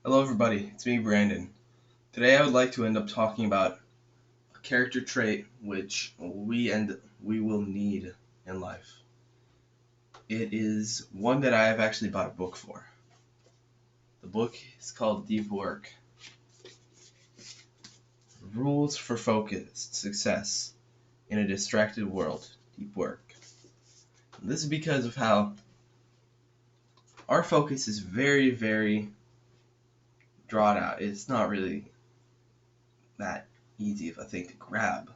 Hello everybody, it's me Brandon. Today I would like to end up talking about a character trait which we will need in life. It is one that I have actually bought a book for. The book is called Deep Work. Rules for Focused Success in a Distracted World. Deep Work. And this is because of how our focus is very, very drawn out. It's not really that easy of a thing to grab.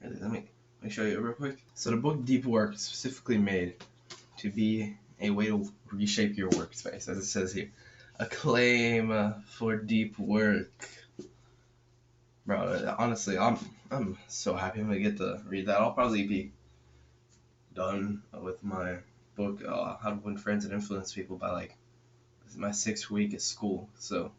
Really, let me show you real quick. So the book Deep Work is specifically made to be a way to reshape your workspace, as it says here. A claim for deep work. Bro, honestly, I'm so happy I'm gonna get to read that. I'll probably be done with my book, How to Win Friends and Influence People, by this is my 6th week at school. So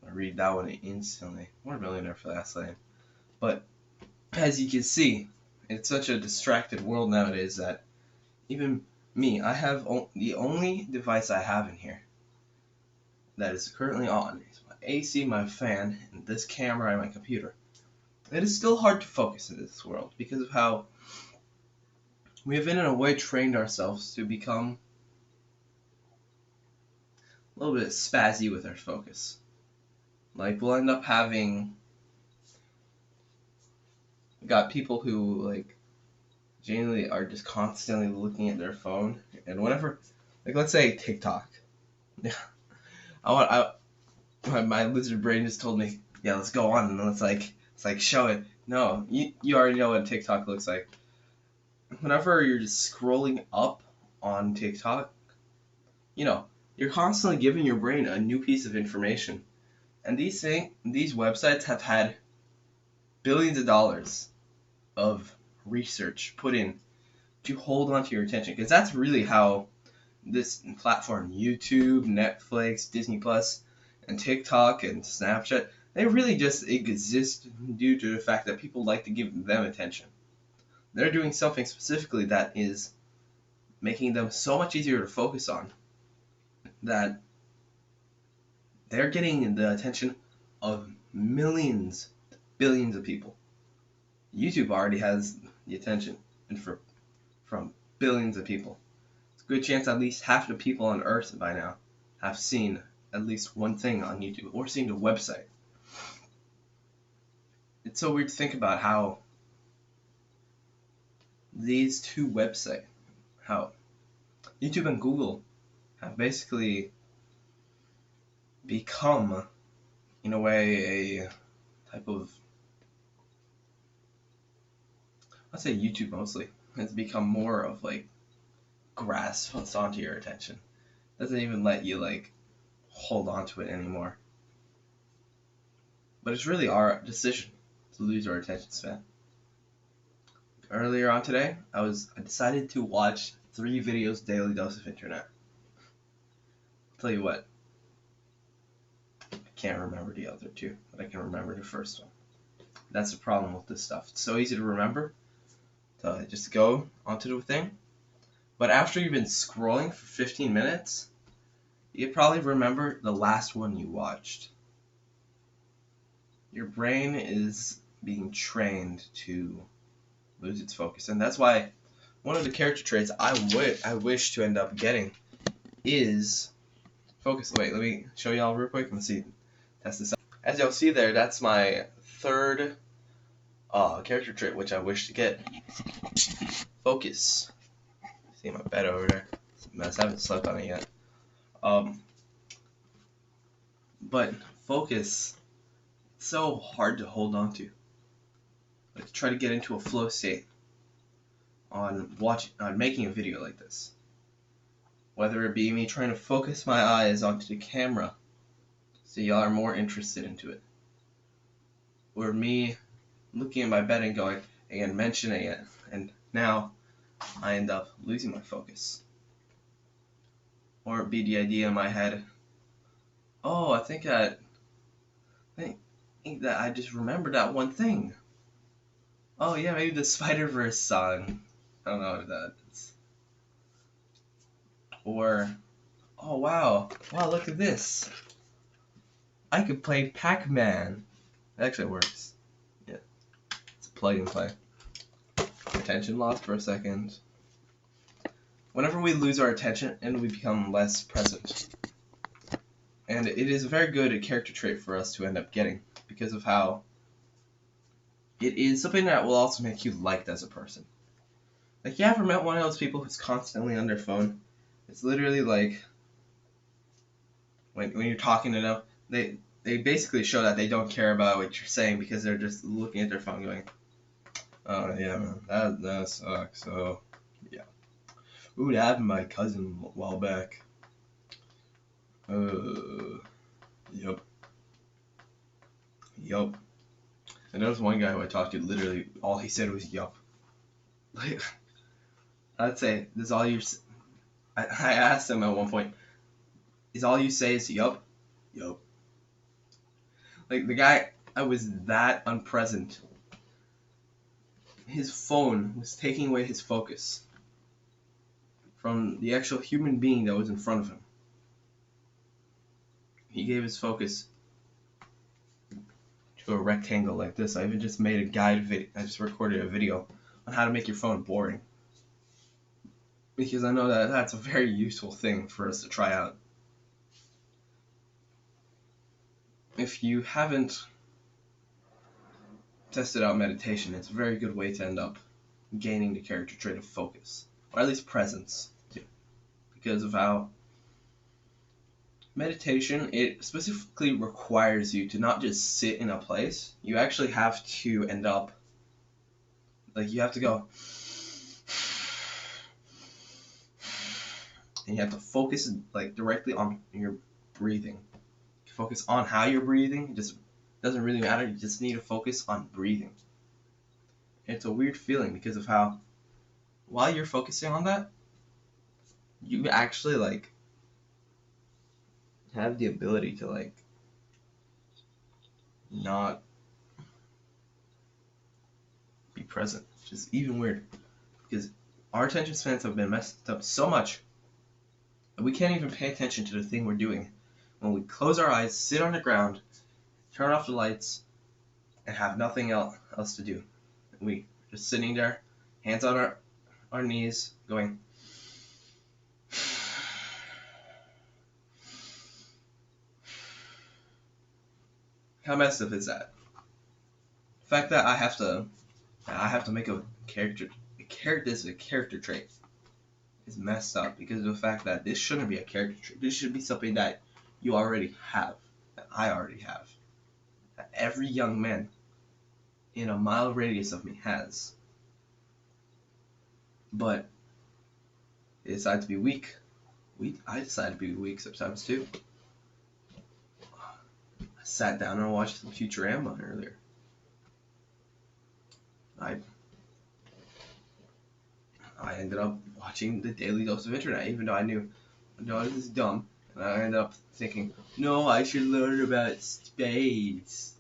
I read that one instantly. What a millionaire for that same. But as you can see, it's such a distracted world nowadays that even me, I have the only device I have in here that is currently on is my AC, my fan, and this camera and my computer. It is still hard to focus in this world because of how we have in a way trained ourselves to become a little bit spazzy with our focus. Like we'll end up having got people who genuinely are just constantly looking at their phone, and whenever, let's say TikTok. Yeah, my lizard brain just told me, yeah, let's go on, and let's show it. No, you already know what TikTok looks like. Whenever you're just scrolling up on TikTok, you're constantly giving your brain a new piece of information, and these websites have had billions of dollars of research put in to hold on to your attention, because that's really how this platform, YouTube, Netflix, Disney Plus, and TikTok and Snapchat, they really just exist due to the fact that people like to give them attention. They're doing something specifically that is making them so much easier to focus on that they're getting the attention of millions, billions of people. YouTube already has the attention from billions of people. It's a good chance at least half the people on Earth by now have seen at least one thing on YouTube or seen a website. It's so weird to think about how these two websites, how YouTube and Google have basically become, in a way, a type of, I'd say YouTube mostly, has become more of grasps onto your attention. Doesn't even let you hold on to it anymore. But it's really our decision to lose our attention span. Earlier on today, I decided to watch 3 videos daily dose of internet. I'll tell you what, I can't remember the other 2, but I can remember the first one. That's the problem with this stuff. It's so easy to remember to just go onto the thing. But after you've been scrolling for 15 minutes, you probably remember the last one you watched. Your brain is being trained to lose its focus, and that's why one of the character traits I wish to end up getting is focus. Wait, let me show y'all real quick. Let's see, test this out. As y'all see there, that's my 3rd character trait which I wish to get. Focus. See my bed over there. It's a mess. I haven't slept on it yet. But focus, it's so hard to hold on to. Like to try to get into a flow state on making a video like this. Whether it be me trying to focus my eyes onto the camera so y'all are more interested into it, or me looking at my bed and going and mentioning it, and now I end up losing my focus. Or it be the idea in my head, oh, I think that I just remembered that one thing. Oh yeah, maybe the Spider-Verse song. I don't know if that is. Or, oh wow, look at this. I could play Pac-Man. It actually works. Yeah, it's a plug and play. Attention lost for a second. Whenever we lose our attention and we become less present. And it is a very good character trait for us to end up getting because of how it is something that will also make you liked as a person. Like, you ever met one of those people who's constantly on their phone? It's literally like when you're talking to them, they basically show that they don't care about what you're saying because they're just looking at their phone going, oh yeah man, that sucks. So yeah. Ooh, that happened to my cousin a while back. Yep. Yup. And there was one guy who I talked to, literally, all he said was yup. Like, I'd say, this all you... I asked him at one point, is all you say is yup? Yup. Like, the guy, I was that unpresent. His phone was taking away his focus from the actual human being that was in front of him. He gave his focus to a rectangle like this. I even just made a guide video. I just recorded a video on how to make your phone boring. Because I know that that's a very useful thing for us to try out. If you haven't tested out meditation, it's a very good way to end up gaining the character trait of focus. Or at least presence. Because of how meditation, it specifically requires you to not just sit in a place. You actually have to end up, like, you have to go, and you have to focus, like, directly on your breathing. Focus on how you're breathing. It just doesn't really matter. You just need to focus on breathing. It's a weird feeling because of how, while you're focusing on that, you actually, like, have the ability to, like, not be present, which is even weird because our attention spans have been messed up so much that we can't even pay attention to the thing we're doing when we close our eyes, sit on the ground, turn off the lights, and have nothing else to do. We just sitting there, hands on our knees, going how messed up is that? The fact that I have to make a character this is a character trait is messed up because of the fact that this shouldn't be a character trait. This should be something that you already have, that I already have, that every young man in a mile radius of me has. But they decide to be weak. I decide to be weak sometimes too. I sat down and watched some Futurama earlier. I ended up watching the Daily Dose of Internet, even though I knew, no, this is dumb. And I ended up thinking, no, I should learn about space.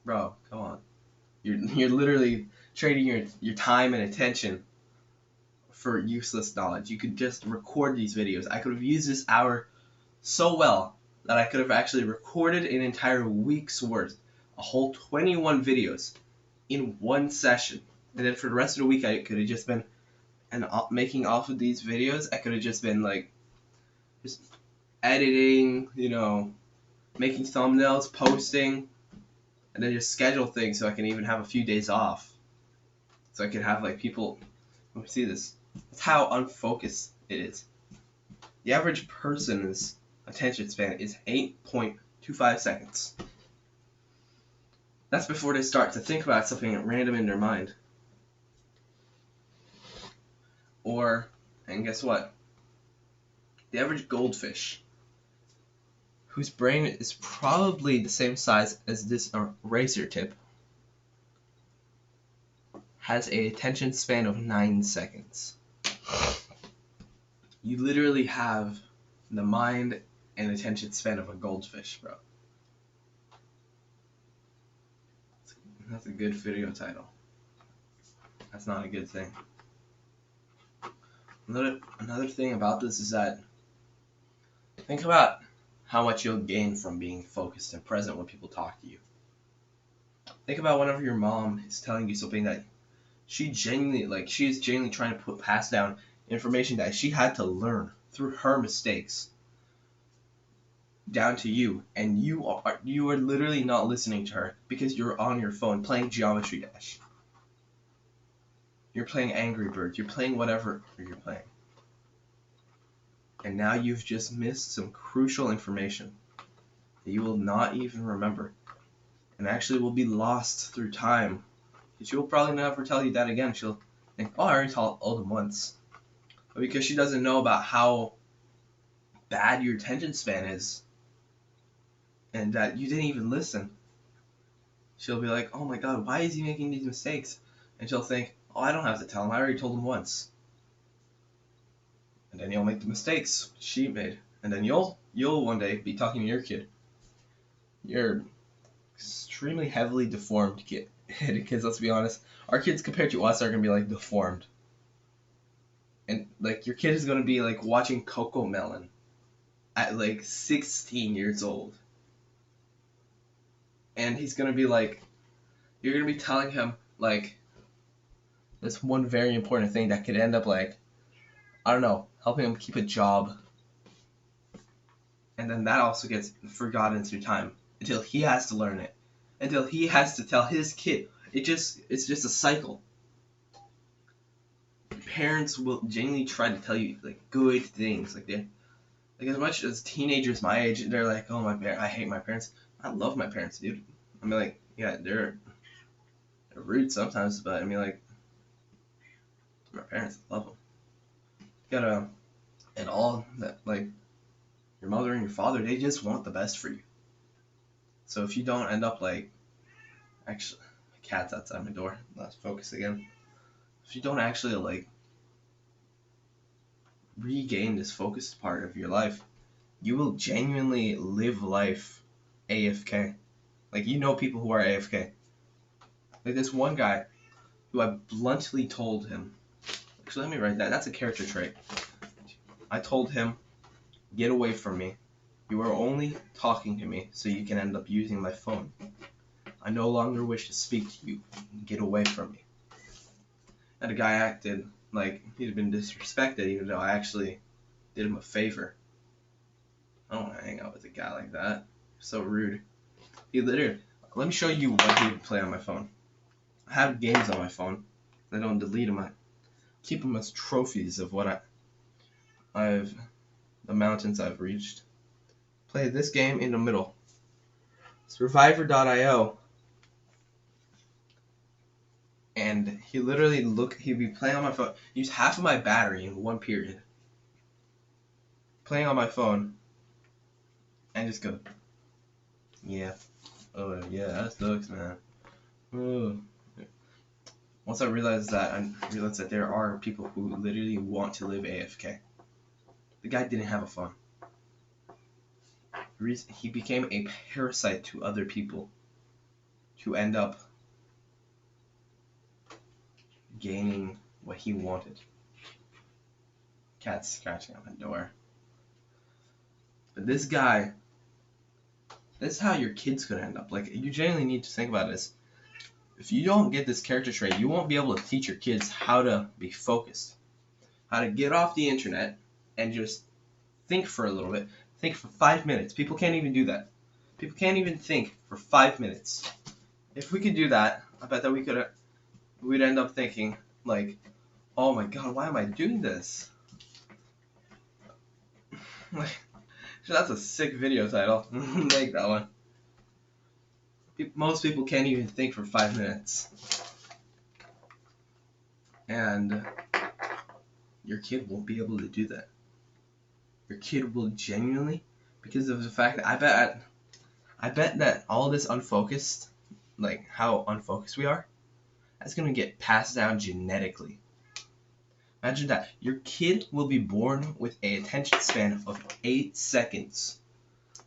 Bro, come on. You're literally trading your time and attention for useless knowledge. You could just record these videos. I could have used this hour so well that I could have actually recorded an entire week's worth, a whole 21 videos in one session. And then for the rest of the week, I could have just been making off of these videos. I could have just been like just editing, making thumbnails, posting, and then just schedule things so I can even have a few days off. So I could have like people, let me see this. That's how unfocused it is. The average person's attention span is 8.25 seconds. That's before they start to think about something at random in their mind. And guess what? The average goldfish, whose brain is probably the same size as this razor tip, has an attention span of 9 seconds. You literally have the mind and attention span of a goldfish, bro. That's a good video title. That's not a good thing. Another thing about this is that think about how much you'll gain from being focused and present when people talk to you. Think about whenever your mom is telling you something that she is genuinely trying to pass down information that she had to learn through her mistakes down to you, and you are literally not listening to her because you're on your phone playing Geometry Dash. You're playing Angry Birds. You're playing whatever you're playing. And now you've just missed some crucial information that you will not even remember, and actually will be lost through time. She will probably never tell you that again. She'll think, oh, I already told him once. But because she doesn't know about how bad your attention span is, and that you didn't even listen, she'll be like, oh my god, why is he making these mistakes? And she'll think, oh, I don't have to tell him. I already told him once. And then you'll make the mistakes she made. And then you'll one day be talking to your kid. Your extremely heavily deformed kid. Because let's be honest, our kids compared to us are going to be like deformed. And like your kid is going to be like watching CoComelon at like 16 years old. And he's going to be like, you're going to be telling him like this one very important thing that could end up like, I don't know, helping him keep a job. And then that also gets forgotten through time until he has to learn it. Until he has to tell his kid. It's just a cycle. Parents will genuinely try to tell you like good things. Like as much as teenagers my age, they're like, oh I hate my parents. I love my parents, dude. I mean like, yeah, they're rude sometimes, but I mean like, my parents, I love them. You gotta, and all that, like your mother and your father, they just want the best for you. So if you don't end up like, actually, my cat's outside my door. Let's focus again. If you don't actually like regain this focused part of your life, you will genuinely live life AFK. Like, you know people who are AFK. Like this one guy who I bluntly told him, actually let me write that, that's a character trait. I told him, get away from me. You are only talking to me so you can end up using my phone. I no longer wish to speak to you. Get away from me. And the guy acted like he'd been disrespected, even though I actually did him a favor. I don't want to hang out with a guy like that. So rude. He literally, let me show you what he would play on my phone. I have games on my phone. I don't delete them. I keep them as trophies of what the mountains I've reached. Play this game in the middle. Survivor.io. And he'd be playing on my phone. Use half of my battery in one period. Playing on my phone. And just go, yeah. Oh, yeah, that sucks, man. Oh. Once I realized that there are people who literally want to live AFK. The guy didn't have a phone. He became a parasite to other people to end up gaining what he wanted. Cat's scratching at my door. But this guy, this is how your kid's gonna end up. Like, you genuinely need to think about this. If you don't get this character trait, you won't be able to teach your kids how to be focused. How to get off the internet and just think for a little bit. Think for 5 minutes. People can't even do that. People can't even think for 5 minutes. If we could do that, I bet that we'd end up thinking, like, oh my god, why am I doing this? That's a sick video title. Make that one. Most people can't even think for 5 minutes. And your kid won't be able to do that. Your kid will genuinely, because of the fact that I bet that all this unfocused, like how unfocused we are, that's going to get passed down genetically. Imagine that. Your kid will be born with an attention span of 8 seconds.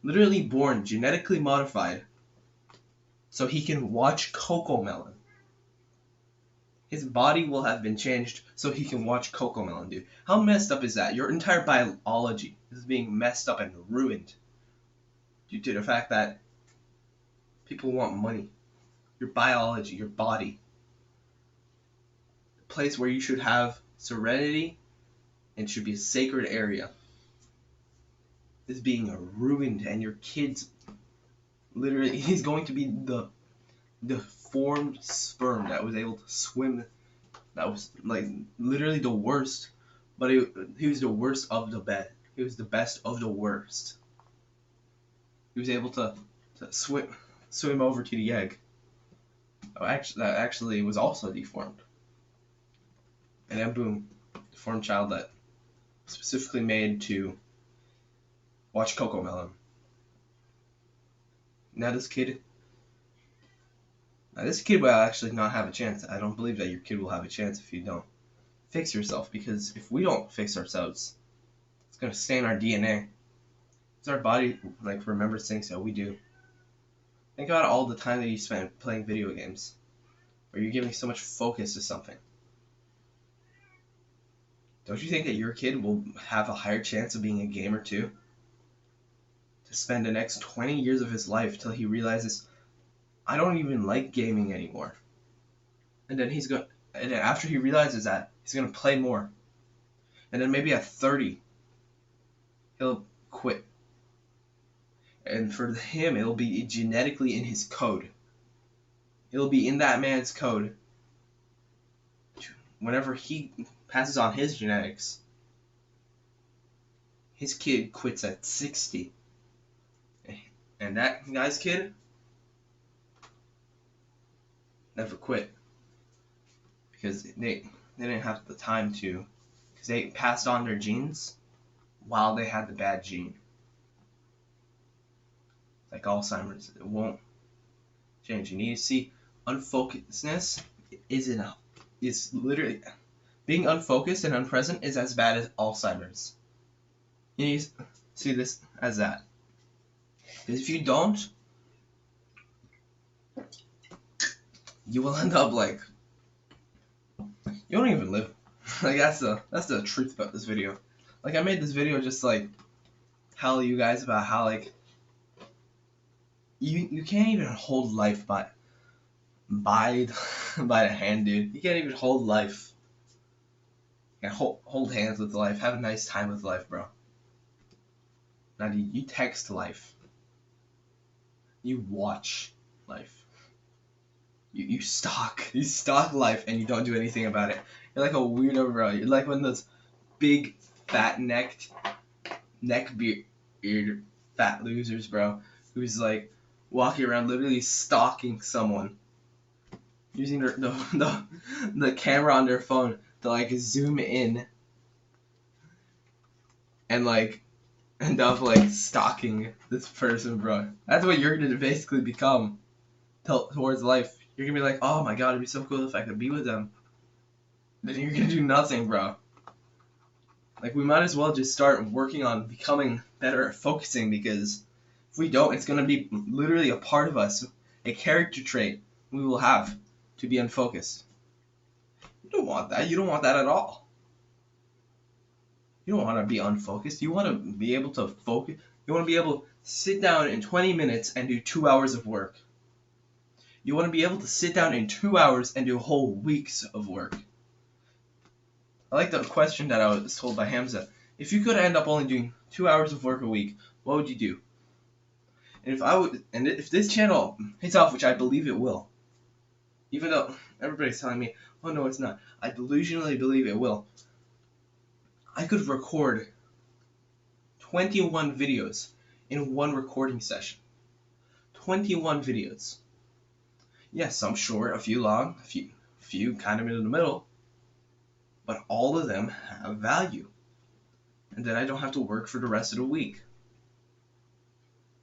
Literally born, genetically modified, so he can watch CoComelon. His body will have been changed so he can watch CoComelon, dude. How messed up is that? Your entire biology is being messed up and ruined due to the fact that people want money. Your biology, your body. A place where you should have serenity and should be a sacred area is being ruined, and your kids literally, he's going to be the deformed sperm that was able to swim, that was like literally the worst, but he was the worst of the best. He was the best of the worst. He was able to swim over to the egg. That actually was also deformed. And then boom, deformed child that specifically made to watch CoComelon. Now this kid will actually not have a chance. I don't believe that your kid will have a chance if you don't fix yourself, because if we don't fix ourselves, it's gonna stay in our DNA. It's our body like remembers things that we do. Think about all the time that you spend playing video games, where you're giving so much focus to something. Don't you think that your kid will have a higher chance of being a gamer too? To spend the next 20 years of his life till he realizes, I don't even like gaming anymore. And then after he realizes that, he's gonna play more. And then maybe at 30, he'll quit. And for him, it'll be genetically in his code. It'll be in that man's code. Whenever he passes on his genetics, his kid quits at 60. And that guy's kid never quit. Because they didn't have the time to. Because they passed on their genes while they had the bad gene. Like Alzheimer's, it won't change. You need to see unfocusedness is literally, being unfocused and unpresent is as bad as Alzheimer's. You need to see this as that. Because if you don't, you will end up like, you don't even live. Like that's the truth about this video. Like I made this video just like tell you guys about how like you can't even hold life by the hand, dude. You can't even hold life. You can't hold hands with life. Have a nice time with life, bro. Now, dude, you text life. You watch life. You stalk life, and you don't do anything about it. You're like a weirdo, bro. You're like one of those big, fat neck beard fat losers, bro, who's like walking around literally stalking someone, using the camera on their phone to like zoom in and like end up like stalking this person, bro. That's what you're gonna basically become towards life. You're gonna be like, oh my god, it'd be so cool if I could be with them. Then you're gonna do nothing, bro. Like, we might as well just start working on becoming better at focusing, because if we don't, it's gonna be literally a part of us, a character trait we will have to be unfocused. You don't want that. You don't want that at all. You don't want to be unfocused. You want to be able to focus. You want to be able to sit down in 20 minutes and do 2 hours of work. You want to be able to sit down in 2 hours and do whole weeks of work. I like the question that I was told by Hamza. If you could end up only doing 2 hours of work a week, what would you do? And if this channel hits off, which I believe it will, even though everybody's telling me, oh no, it's not, I delusionally believe it will, I could record 21 videos in one recording session. 21 videos. Yes, some short, a few long, a few kind of in the middle, but all of them have value. And then I don't have to work for the rest of the week.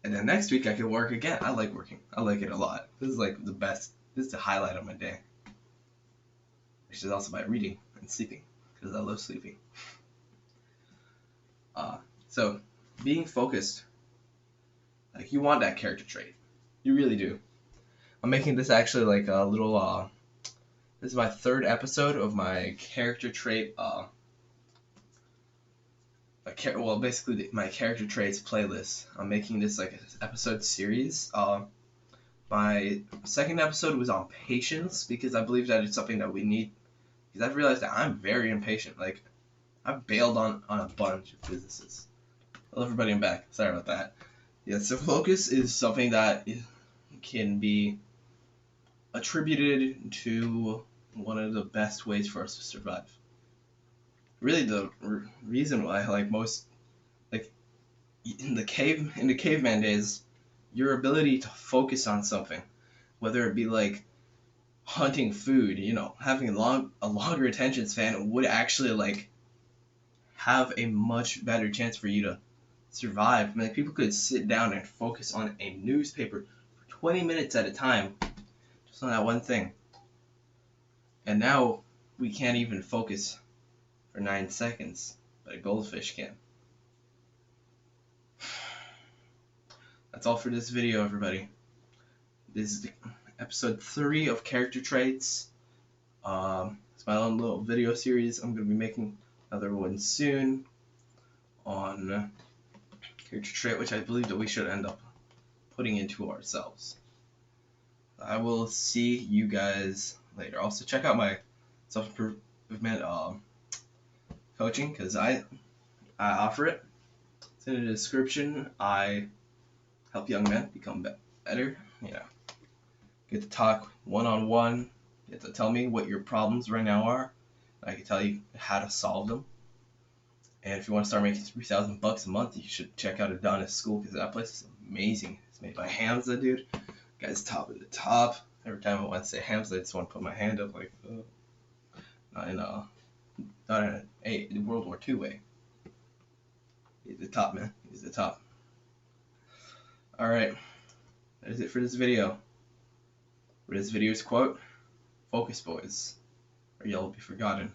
And then next week I can work again. I like working. I like it a lot. This is like the best. This is the highlight of my day. Which is also by reading and sleeping, because I love sleeping. So being focused, like, you want that character trait. You really do. I'm making this actually like a little, this is my 3rd episode of my character trait, well, basically my character traits playlist. I'm making this like an episode series. My second episode was on patience because I believe that it's something that we need. Because I've realized that I'm very impatient. Like I've bailed on a bunch of businesses. Hello everybody, I'm back. Sorry about that. Yeah, so focus is something that can be attributed to one of the best ways for us to survive. Really, the reason why, like most, like in the caveman days, your ability to focus on something, whether it be like hunting food, having a longer attention span would actually like have a much better chance for you to survive. I mean, like, people could sit down and focus on a newspaper for 20 minutes at a time, just on that one thing. And now we can't even focus for 9 seconds, but a goldfish can. That's all for this video, everybody. This is episode 3 of Character Traits. It's my own little video series. I'm going to be making another one soon on character trait, which I believe that we should end up putting into ourselves. I will see you guys later. Also, check out my self-improvement coaching, because I offer it. It's in the description. I help young men become better. Get to talk one-on-one. You get to tell me what your problems right now are. I can tell you how to solve them. And if you want to start making $3,000 a month, you should check out Adonis School, because that place is amazing. It's made by Hamza, dude. Guy's top of the top. Every time I want to say Hamza, I just want to put my hand up like, not in a World War II way. He's the top, man. He's the top. Alright. That is it for this video. For this video's quote, focus, boys, or you'll be forgotten.